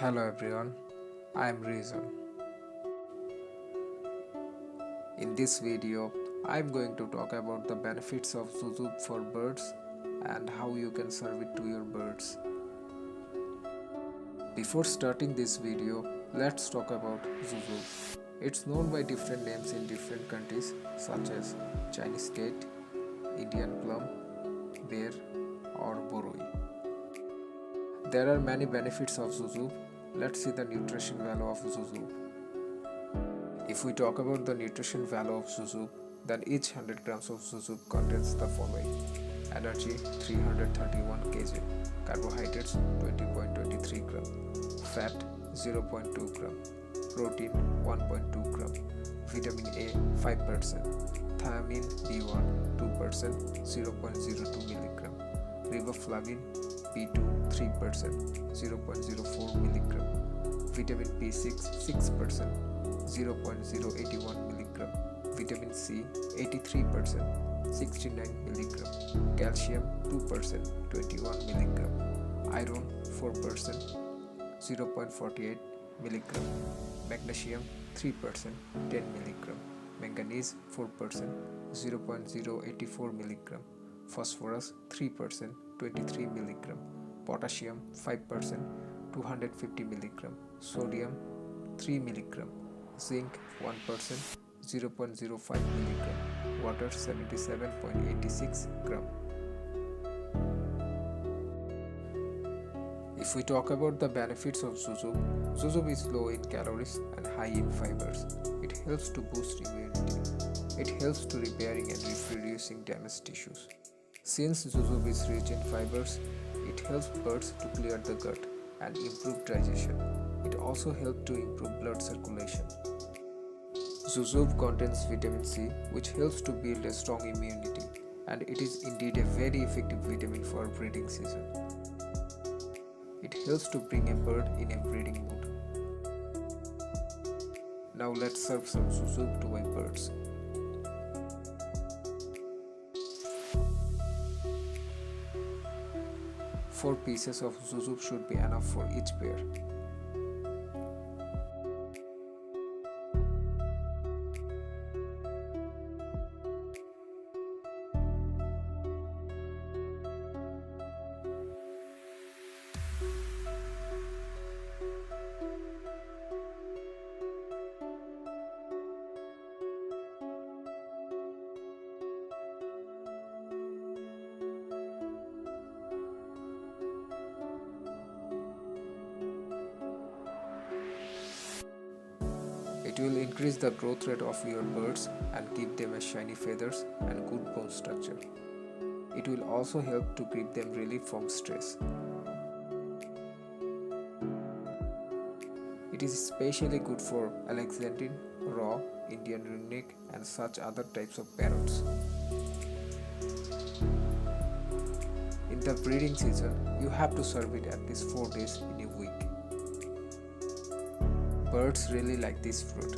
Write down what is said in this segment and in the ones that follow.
Hello everyone, I am Rejon. In this video, I am going to talk about the benefits of Jujube for birds and how you can serve it to your birds. Before starting this video, let's talk about Jujube. It's known by different names in different countries such as Chinese cat, Indian plum, bear or boroi. There are many benefits of Jujube. Let's see the nutrition value of Jujube. If we talk about the nutrition value of Jujube, then each 100 grams of Jujube contains the following: energy 331 kg, carbohydrates 20.23 gram, fat 0.2 gram, protein 1.2 gram, vitamin A 5%, thiamine B1 2% 0.02 milligram, riboflavin B2 3% 0.04 milligram, vitamin B6 6% 0.081 milligram, vitamin C 83% 69 milligram, calcium 2% 21 milligram, iron 4% 0.48 milligram, magnesium 3% 10 milligram, manganese 4% 0.084 milligram, phosphorus 3% 23 milligram, potassium 5% 250 milligram, sodium 3 milligram, zinc 1% 0.05 milligram, water 77.86 gram. If we talk about the benefits of Jujube, Jujube is low in calories and high in fibers. It helps to boost immunity. It helps to repairing and reproducing damaged tissues. Since Jujube is rich in fibers, it helps birds to clear the gut and improve digestion. It also helps to improve blood circulation. Jujube contains vitamin C, which helps to build a strong immunity, and it is indeed a very effective vitamin for breeding season. It helps to bring a bird in a breeding mood. Now let's serve some Jujube to my birds. Four pieces of Jujube should be enough for each pair. It will increase the growth rate of your birds and give them a shiny feathers and good bone structure. It will also help to give them relief from stress. It is especially good for Alexandrine, raw, Indian ringneck and such other types of parrots. In the breeding season, you have to serve it at least 4 days in a week. Birds really like this fruit.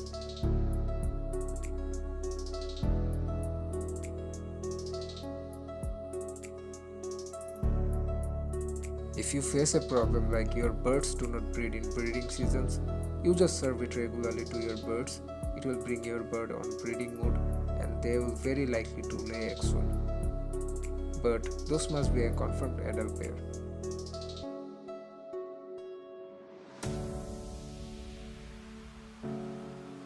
If you face a problem like your birds do not breed in breeding seasons, you just serve it regularly to your birds. It will bring your bird on breeding mood and they will very likely to lay eggs soon. But those must be a confirmed adult pair.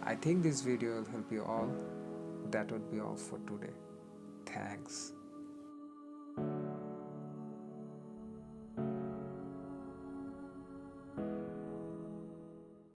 I think this video will help you all. That would be all for today. Thanks.